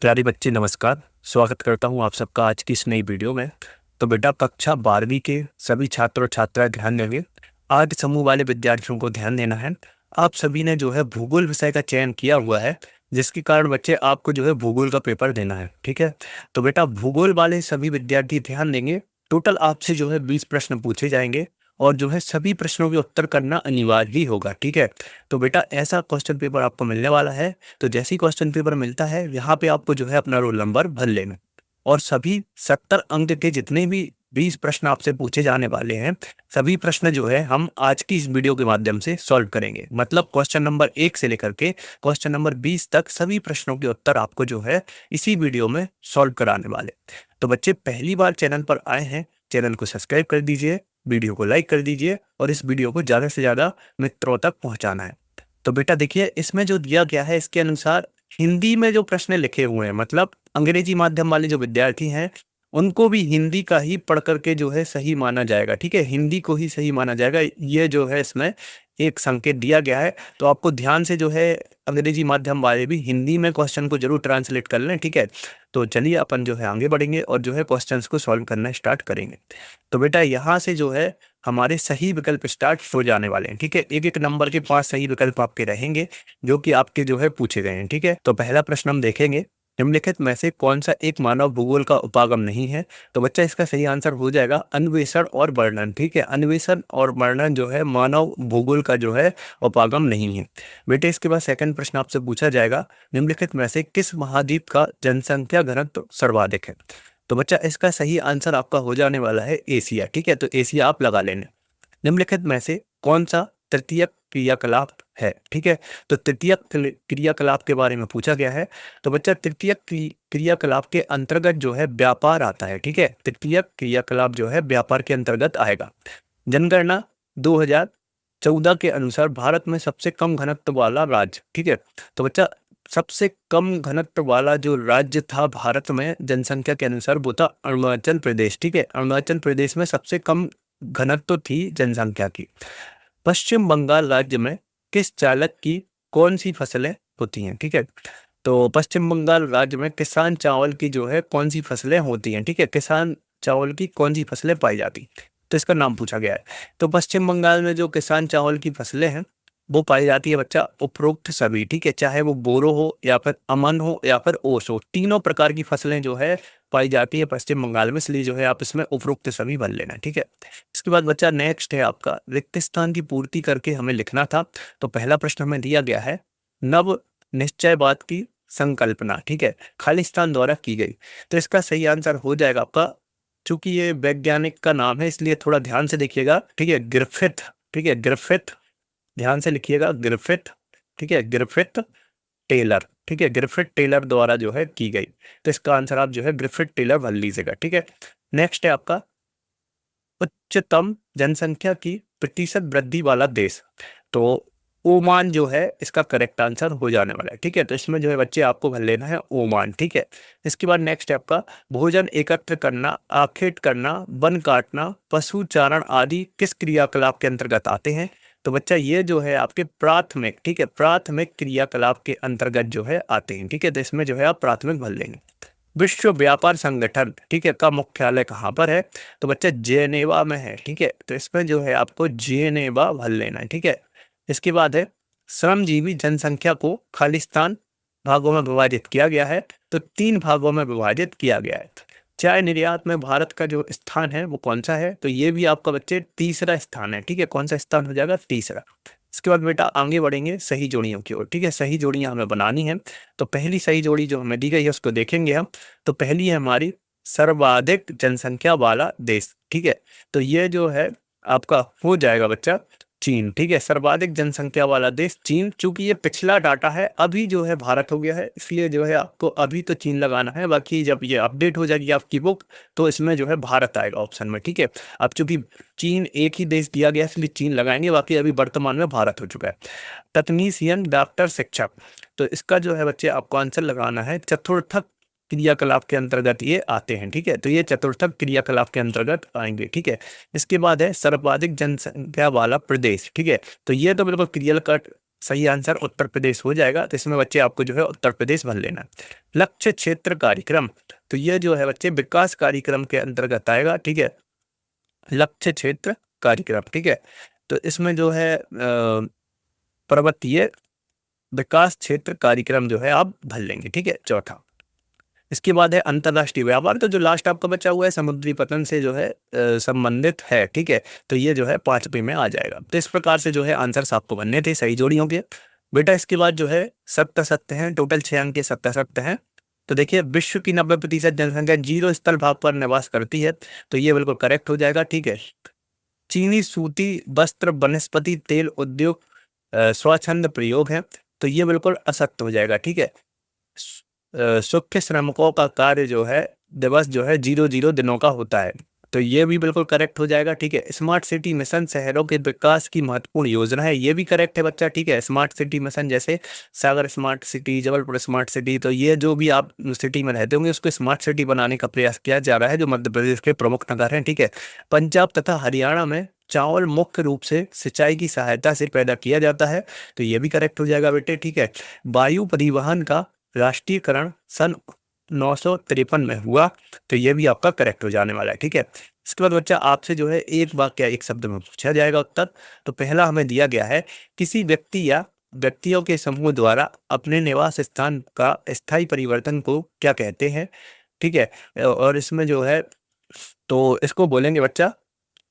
प्यारे बच्चे नमस्कार। स्वागत करता हूं आप सबका आज की इस नई वीडियो में। तो बेटा कक्षा 12वीं के सभी छात्र और छात्राएं ध्यान देंगे। आज समूह वाले विद्यार्थियों को ध्यान देना है। आप सभी ने जो है भूगोल विषय का चयन किया हुआ है, जिसके कारण बच्चे आपको जो है भूगोल का पेपर देना है। ठीक है, तो बेटा भूगोल वाले सभी विद्यार्थी ध्यान देंगे। टोटल आपसे जो है 20 प्रश्न पूछे जाएंगे और जो है सभी प्रश्नों के उत्तर करना अनिवार्य ही होगा। ठीक है, तो बेटा ऐसा क्वेश्चन पेपर आपको मिलने वाला है। तो जैसे ही क्वेश्चन पेपर मिलता है, यहाँ पे आपको जो है अपना रोल नंबर भर लेना और सभी 70 अंक के जितने भी 20 प्रश्न आपसे पूछे जाने वाले हैं, सभी प्रश्न जो है हम आज की इस वीडियो के माध्यम से सॉल्व करेंगे। मतलब क्वेश्चन नंबर 1 से लेकर के क्वेश्चन नंबर 20 तक सभी प्रश्नों के उत्तर आपको जो है इसी वीडियो में सॉल्व कराने वाले। तो बच्चे पहली बार चैनल पर आए हैं, चैनल को सब्सक्राइब कर दीजिए, वीडियो को लाइक कर दीजिए और इस वीडियो को ज़्यादा से ज़्यादा मित्रों तक पहुँचाना है। तो बेटा देखिए, इसमें जो दिया गया है इसके अनुसार हिंदी में जो प्रश्न लिखे हुए हैं, मतलब अंग्रेजी माध्यम वाले जो विद्यार्थी हैं, उनको भी हिंदी का ही पढ़ करके जो है सही माना जाएगा। ठीक है, हिंदी को ही सही माना जाएगा। ये जो है इसमें एक संकेत दिया गया है, तो आपको ध्यान से जो है अंग्रेजी माध्यम वाले भी हिंदी में क्वेश्चन को जरूर ट्रांसलेट कर लें। ठीक है, तो चलिए अपन जो है आगे बढ़ेंगे और जो है क्वेश्चंस को सॉल्व करना स्टार्ट करेंगे। तो बेटा यहाँ से जो है हमारे सही विकल्प स्टार्ट हो जाने वाले हैं। ठीक है, एक एक नंबर के 5 सही विकल्प आपके रहेंगे जो कि आपके जो है पूछे गए हैं। ठीक है, तो पहला प्रश्न हम देखेंगे, निम्नलिखित में से कौन सा एक मानव भूगोल का उपागम नहीं है। तो बच्चा इसका सही आंसर हो जाएगा अन्वेषण और वर्णन। ठीक है, अन्वेषण और वर्णन जो है मानव भूगोल का जो है उपागम नहीं है। बेटे इसके बाद सेकंड प्रश्न आपसे पूछा जाएगा, निम्नलिखित में से किस महाद्वीप का जनसंख्या घनत्व सर्वाधिक है। तो बच्चा इसका सही आंसर आपका हो जाने वाला है एशिया। ठीक है, तो एशिया आप लगा लेना। निम्नलिखित में से कौन सा तृतीयक क्रियाकलाप है। ठीक है, तो तृतीयक क्रियाकलाप के बारे में पूछा गया है। तो बच्चा तृतीयक क्रियाकलाप के अंतर्गत जो है व्यापार आता है। ठीक है, तृतीयक क्रियाकलाप जो है व्यापार के अंतर्गत आएगा। जनगणना 2014 के अनुसार भारत में सबसे कम घनत्व वाला राज्य। ठीक है, तो बच्चा सबसे कम घनत्व वाला जो राज्य था भारत में जनसंख्या के अनुसार वो था अरुणाचल प्रदेश। ठीक है, अरुणाचल प्रदेश में सबसे कम घनत्व थी जनसंख्या की। पश्चिम बंगाल राज्य में किस चालक की कौन सी फसलें होती हैं। ठीक है, तो पश्चिम बंगाल राज्य में किसान चावल की जो है कौन सी फसलें होती हैं। ठीक है, किसान चावल की कौन सी फसलें पाई जाती, तो इसका नाम पूछा गया है। तो पश्चिम बंगाल में जो किसान चावल की फसलें हैं वो पाई जाती है बच्चा उपरोक्त सभी। ठीक है, चाहे वो बोरो हो या फिर अमन हो या फिर ओस हो, तीनों प्रकार की फसलें जो है पाई जाती है पश्चिम बंगाल में, इसलिए जो है आप इसमें उपरोक्त सभी भर लेना। ठीक है, इसके बाद बच्चा नेक्स्ट है आपका रिक्त स्थान की पूर्ति करके हमें लिखना था। तो पहला प्रश्न हमें दिया गया है, नव निश्चयवाद की संकल्पना ठीक है खाली स्थान द्वारा की गई। तो इसका सही आंसर हो जाएगा आपका, चूंकि ये वैज्ञानिक का नाम है इसलिए थोड़ा ध्यान से देखिएगा। ठीक है, ग्रिफिथ। ठीक है, ग्रिफिथ, ध्यान से लिखिएगा ग्रिफिथ। ठीक है, ग्रिफिथ टेलर। ठीक है, ग्रिफिथ टेलर द्वारा जो है की गई। तो इसका आंसर आप जो है ग्रिफिथ टेलर भर लीजिएगा। ठीक है, नेक्स्ट है आपका उच्चतम जनसंख्या की प्रतिशत वृद्धि वाला देश। तो ओमान जो है इसका करेक्ट आंसर हो जाने वाला है। ठीक है, तो इसमें जो है बच्चे आपको भर लेना है ओमान। ठीक है, इसके बाद नेक्स्ट है आपका भोजन एकत्र करना, आखेट करना, वन काटना, पशु चारण आदि किस क्रियाकलाप के अंतर्गत आते हैं। तो बच्चा ये जो है आपके प्राथमिक, ठीक है, प्राथमिक क्रियाकलाप के अंतर्गत जो है आते हैं। ठीक है, तो इसमें जो है आप प्राथमिक भर लेंगे। विश्व व्यापार संगठन ठीक है का मुख्यालय कहाँ पर है। तो बच्चा जेनेवा में है। ठीक है, तो इसमें जो है आपको जेनेवा भर लेना है। ठीक है, इसके बाद है श्रमजीवी जनसंख्या को खालिस्तान भागों में विभाजित किया गया है। तो 3 भागों में विभाजित किया गया है। चाय निर्यात में भारत का जो स्थान है वो कौन सा है। तो ये भी आपका बच्चे तीसरा स्थान है। ठीक है, कौन सा स्थान हो जाएगा, तीसरा। इसके बाद बेटा आगे बढ़ेंगे सही जोड़ियों की ओर। ठीक है, सही जोड़ियां हमें बनानी है। तो पहली सही जोड़ी जो हमें दी गई है उसको देखेंगे हम। तो पहली है हमारी सर्वाधिक जनसंख्या वाला देश। ठीक है, तो ये जो है आपका हो जाएगा बच्चा चीन। ठीक है, सर्वाधिक जनसंख्या वाला देश चीन। चूंकि ये पिछला डाटा है, अभी जो है भारत हो गया है, इसलिए जो है आपको अभी तो चीन लगाना है। बाकी जब ये अपडेट हो जाएगी आपकी बुक तो इसमें जो है भारत आएगा ऑप्शन में। ठीक है, अब चूंकि चीन एक ही देश दिया गया है इसलिए चीन लगाएंगे, बाकी अभी वर्तमान में भारत हो चुका है। तकनीशियन, डॉक्टर, शिक्षक, तो इसका जो है बच्चे आपको आंसर लगाना है चतुर्थक क्रियाकलाप के अंतर्गत ये आते हैं। ठीक है, तो ये चतुर्थक क्रियाकलाप के अंतर्गत आएंगे। ठीक है, इसके बाद है सर्वाधिक जनसंख्या वाला प्रदेश। ठीक है, तो ये तो बिल्कुल सही आंसर उत्तर प्रदेश हो जाएगा। तो इसमें बच्चे आपको जो है उत्तर प्रदेश भर लेना है। लक्ष्य क्षेत्र कार्यक्रम, तो ये जो है बच्चे विकास कार्यक्रम के अंतर्गत आएगा, ठीक है, लक्ष्य क्षेत्र कार्यक्रम, ठीक है। तो इसमें जो है पर्वतीय विकास क्षेत्र कार्यक्रम जो है आप भर लेंगे, ठीक है, चौथा। इसके बाद है अंतर्राष्ट्रीय व्यापार, तो जो लास्ट आपका बचा हुआ है समुद्री पतन से जो है संबंधित है, ठीक है। तो ये जो है 5वीं में आ जाएगा। तो इस प्रकार से जो है आंसर आपको बनने थे सही जोड़ियों के। बेटा इसके बाद जो है सत्य सत्य हैं, टोटल 6 अंक के सत्य सत्य हैं। तो देखिए विश्व की 90% जनसंख्या 0 स्थल भाग पर निवास करती है, तो ये बिल्कुल करेक्ट हो जाएगा, ठीक है। चीनी सूती वस्त्र वनस्पति तेल उद्योग स्वच्छंद प्रयोग है, तो ये बिल्कुल असत्य हो जाएगा, ठीक है। सूक्ष्म श्रमिकों का कार्य जो है दिवस जो है 00 दिनों का होता है, तो ये भी बिल्कुल करेक्ट हो जाएगा, ठीक है। स्मार्ट सिटी मिशन शहरों के विकास की महत्वपूर्ण योजना है, ये भी करेक्ट है बच्चा, ठीक है। स्मार्ट सिटी मिशन जैसे Sagar smart city, Jabalpur smart city, तो ये जो भी आप सिटी में रहते होंगे उसको स्मार्ट सिटी बनाने का प्रयास किया जा रहा है, जो मध्य प्रदेश के प्रमुख नगर हैं, ठीक है। पंजाब तथा हरियाणा में चावल मुख्य रूप से सिंचाई की सहायता से पैदा किया जाता है, तो ये भी करेक्ट हो जाएगा बेटे, ठीक है। वायु परिवहन का राष्ट्रीयकरण सन 953 में हुआ, तो ये भी आपका करेक्ट हो जाने वाला है, ठीक है। इसके बाद बच्चा आपसे जो है एक वाक्य एक शब्द में पूछा जाएगा उत्तर। तो पहला हमें दिया गया है, किसी व्यक्ति या व्यक्तियों के समूह द्वारा अपने निवास स्थान का स्थायी परिवर्तन को क्या कहते हैं, ठीक है। और इसमें जो है तो इसको बोलेंगे बच्चा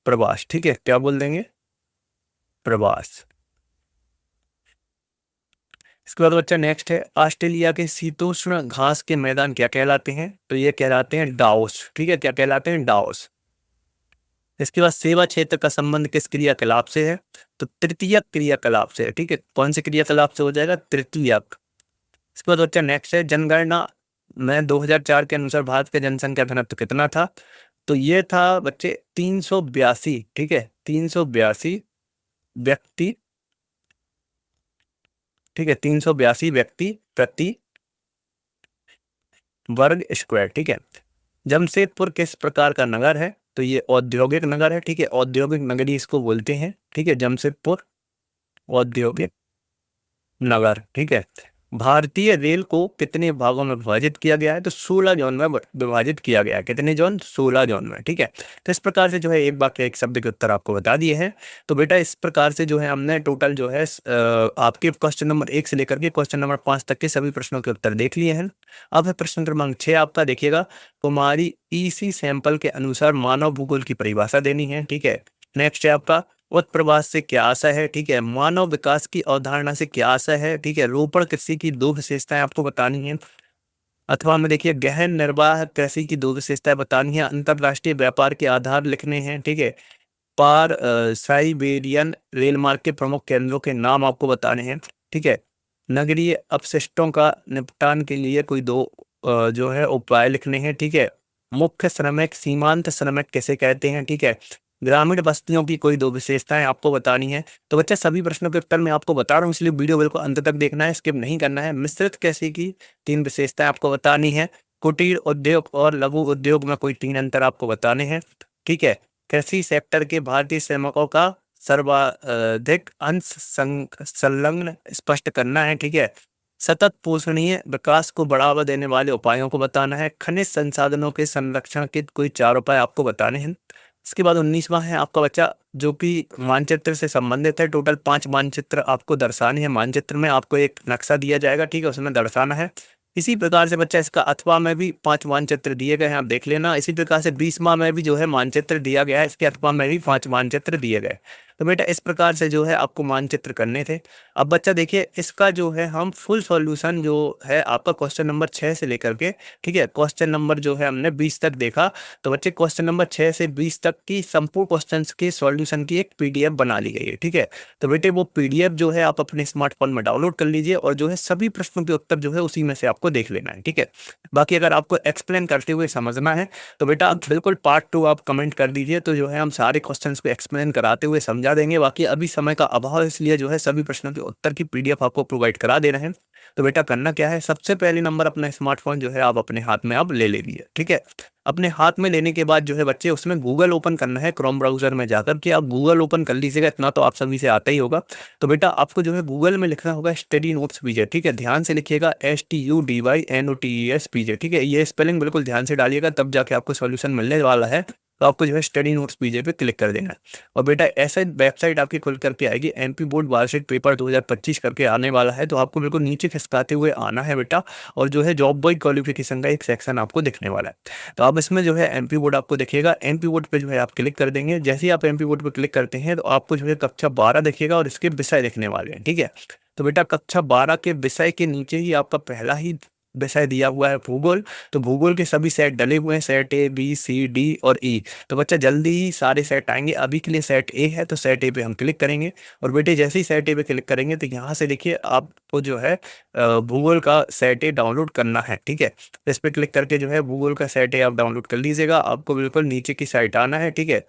प्रवास, ठीक है। क्या बोल देंगे? प्रवास। इसके बाद बच्चा नेक्स्ट है, ऑस्ट्रेलिया के शीतोष्ण घास के मैदान क्या कहलाते हैं? तो ये कहलाते हैं डाउस, ठीक है। क्या कहलाते हैं? डाउस। इसके बाद सेवा क्षेत्र का संबंध किस क्रियाकलाप से है? तो तृतीयक क्रियाकलाप से है, ठीक है। कौन से क्रियाकलाप से हो जाएगा? तृतीयक। इसके बाद बच्चा नेक्स्ट है, जनगणना में 2004 के अनुसार भारत का जनसंख्या घनत्व कितना था? तो ये था बच्चे 382, ठीक है, 382 व्यक्ति, ठीक है, 382 व्यक्ति प्रति वर्ग स्क्वायर, ठीक है। जमशेदपुर किस प्रकार का नगर है? तो ये औद्योगिक नगर है, ठीक है, औद्योगिक नगरी इसको बोलते हैं, ठीक है, जमशेदपुर औद्योगिक नगर, ठीक है। भारतीय रेल को कितने भागों में विभाजित किया गया है? तो 16 जोन में विभाजित किया गया है। कितने जोन? 16 जोन में, ठीक है। तो इस प्रकार से जो है एक वाक्य एक शब्द के उत्तर आपको बता दिए हैं। तो बेटा इस प्रकार से जो है हमने टोटल जो है आपके क्वेश्चन नंबर 1 से लेकर के क्वेश्चन नंबर 5 तक के सभी प्रश्नों के उत्तर देख लिए हैं। अब है प्रश्न क्रमांक 6 आपका, देखिएगा, कुमारी ईसी सैंपल के अनुसार मानव भूगोल की परिभाषा देनी है, ठीक है। नेक्स्ट है आपका, उत्प्रवास से क्या आशा है, ठीक है। मानव विकास की अवधारणा से क्या आशा है, ठीक है। रोपण कृषि की 2 विशेषताएं आपको बतानी है। अथवा में देखिए गहन निर्वाह कृषि की 2 विशेषताएं बतानी है। अंतरराष्ट्रीय व्यापार के आधार लिखने हैं, ठीक है। साइबेरियन रेल मार्ग के प्रमुख केंद्रों के नाम आपको बताने हैं, ठीक है। नगरीय अपशिष्टों का निपटान के लिए कोई 2 जो है उपाय लिखने हैं, ठीक है। मुख्य श्रमिक सीमांत श्रमिक कैसे कहते हैं, ठीक है। ग्रामीण बस्तियों की कोई 2 विशेषताएं आपको बतानी है। तो बच्चा सभी प्रश्नों के उत्तर मैं आपको बता रहा हूँ, इसलिए वीडियो बिल्कुल अंत तक देखना है, स्किप नहीं करना है। मिश्रित कृषि की 3 विशेषताएं आपको बतानी है। कुटीर उद्योग और लघु उद्योग में कोई 3 अंतर आपको बताने हैं, ठीक है। कृषि सेक्टर के भारतीय श्रमिकों का सर्वाधिक अंश संलग्न स्पष्ट करना है, ठीक है। सतत पोषणीय विकास को बढ़ावा देने वाले उपायों को बताना है। खनिज संसाधनों के संरक्षण के कोई 4 उपाय आपको बताने हैं। इसके बाद 19वां है आपका बच्चा, जो कि मानचित्र से संबंधित है। टोटल 5 मानचित्र आपको दर्शाने हैं। मानचित्र में आपको एक नक्शा दिया जाएगा, ठीक है, उसमें दर्शाना है। इसी प्रकार से बच्चा इसका अथवा में भी 5 मानचित्र दिए गए हैं, आप देख लेना। इसी प्रकार से 20वां में भी जो है मानचित्र दिया गया है, इसके अथवा में भी 5 मानचित्र दिए गए। तो बेटा इस प्रकार से जो है आपको मानचित्र करने थे। अब बच्चा देखिए इसका जो है हम फुल सॉल्यूशन जो है आपका क्वेश्चन नंबर 6 से लेकर के, ठीक है, क्वेश्चन नंबर जो है हमने 20 तक देखा। तो बच्चे क्वेश्चन नंबर 6 से 20 तक की संपूर्ण क्वेश्चंस के सॉल्यूशन की एक पीडीएफ बना ली गई है, ठीक है। तो बेटे वो पीडीएफ जो है आप अपने स्मार्टफोन में डाउनलोड कर लीजिए और जो है सभी प्रश्नों के उत्तर जो है उसी में से आपको देख लेना है, ठीक है। बाकी अगर आपको एक्सप्लेन करते हुए समझना है तो बेटा आप बिल्कुल पार्ट 2 आप कमेंट कर दीजिए, तो जो है हम सारे क्वेश्चंस को एक्सप्लेन कराते हुए समझा समझा देंगे। बाकी अभी समय का अभाव है, इसलिए जो है सभी प्रश्नों के उत्तर की पीडीएफ आपको प्रोवाइड करा दे रहे हैं। तो बेटा करना क्या है, सबसे पहले नंबर अपना स्मार्टफ़ोन जो है आप अपने हाथ में अब ले लीजिए, ठीक है? अपने हाथ में लेने के बाद जो है बच्चे उसमें गूगल ओपन करना है, क्रोम ब्राउज़र में जाकर के आप गूगल ओपन कर लीजिएगा, इतना तो आप सभी से आता ही होगा। तो बेटा आपको जो है गूगल में लिखना होगा स्टडी नोट्स पीजे, ठीक है? ध्यान से लिखिएगा STUDYNOTES पीजे, ठीक है? ये स्पेलिंग बिल्कुल ध्यान से डालिएगा, तब जाके आपको सॉल्यूशन मिलने वाला है। तो आपको जो है स्टडी नोट्स पीजे पे क्लिक कर देना है और बेटा ऐसे वेबसाइट आपकी खुल करके आएगी, एमपी बोर्ड वार्षिक पेपर 2025 करके आने वाला है। तो आपको बिल्कुल नीचे खिसकाते हुए आना है बेटा और जो है जॉब बॉय क्वालिफिकेशन का एक सेक्शन आपको दिखने वाला है। तो आप इसमें जो है एमपी बोर्ड आपको दिखेगा, एमपी बोर्ड पे जो है आप क्लिक कर देंगे। जैसे ही आप एमपी बोर्ड पे क्लिक करते हैं तो आपको जो है कक्षा 12 दिखेगा और इसके विषय दिखने वाले हैं, ठीक है? तो बेटा कक्षा 12 के विषय के नीचे ही आपका पहला ही विषय दिया हुआ है भूगोल। तो भूगोल के सभी सेट डले हुए हैं, set A, B, C, D और ई। तो बच्चा जल्दी ही सारे सेट आएँगे। अभी के लिए सेट ए है, तो सेट ए पे हम क्लिक करेंगे और बेटे जैसे ही सेट ए पे क्लिक करेंगे तो यहाँ से देखिए आपको जो है भूगोल का सेट ए डाउनलोड करना है, ठीक है? तो इस पे क्लिक करके जो है भूगोल का सेट ए आप डाउनलोड कर लीजिएगा। आपको बिल्कुल नीचे की साइड आना है, ठीक है?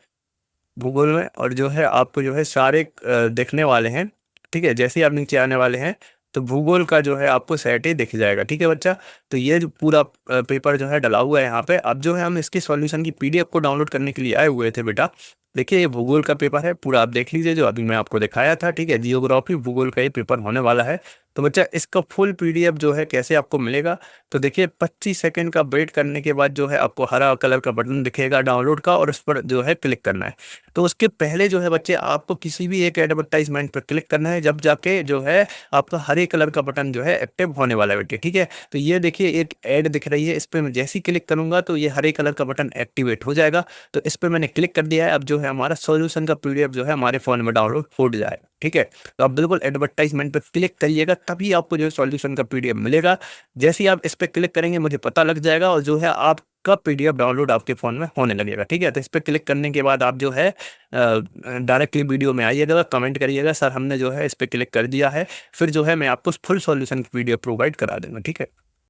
भूगोल में और जो है आपको जो है सारे दिखने वाले हैं, ठीक है? जैसे ही आप नीचे आने वाले हैं, तो भूगोल का जो है आपको सेट ही दिख जाएगा, ठीक है बच्चा? तो ये जो पूरा पेपर जो है डला हुआ है यहाँ पे। अब जो है हम इसके सॉल्यूशन की पीडीएफ को डाउनलोड करने के लिए आए हुए थे बेटा। देखिए ये भूगोल का पेपर है, पूरा आप देख लीजिए जो अभी मैं आपको दिखाया था, ठीक है? जियोग्राफी भूगोल का ये पेपर होने वाला है। तो बच्चा इसका फुल पीडीएफ जो है कैसे आपको मिलेगा, तो देखिए 25 सेकंड का वेट करने के बाद जो है आपको हरा कलर का बटन दिखेगा डाउनलोड का और उस पर जो है क्लिक करना है। तो उसके पहले जो है बच्चे आपको किसी भी एक एडवर्टाइजमेंट पर क्लिक करना है, जब जाके जो है आपका हरे कलर का बटन जो है एक्टिव होने वाला है बेटे, ठीक है? तो ये देखिए एक ऐड दिख रही है, इस पे मैं जैसे ही क्लिक करूँगा तो ये हरे कलर का बटन एक्टिवेट हो जाएगा। तो इस पे मैंने क्लिक कर दिया है। अब जो है हमारा सॉल्यूशन का पीडीएफ जो है हमारे फ़ोन में डाउनलोड हो जाएगा, ठीक है? तो आप बिल्कुल एडवर्टाइजमेंट पे क्लिक करिएगा, तभी आपको जो है सॉल्यूशन का पीडीएफ मिलेगा। जैसे ही आप इस पे क्लिक करेंगे मुझे पता लग जाएगा और जो है आपका पीडीएफ डाउनलोड आपके फ़ोन में होने लगेगा, ठीक है? तो इस पे क्लिक करने के बाद आप जो है डायरेक्टली वीडियो में आइएगा, कमेंट करिएगा सर हमने जो है इस पे क्लिक कर दिया है। फिर जो है मैं आपको फुल सॉल्यूशन की पीडीएफ प्रोवाइड करा दूँगा, ठीक है?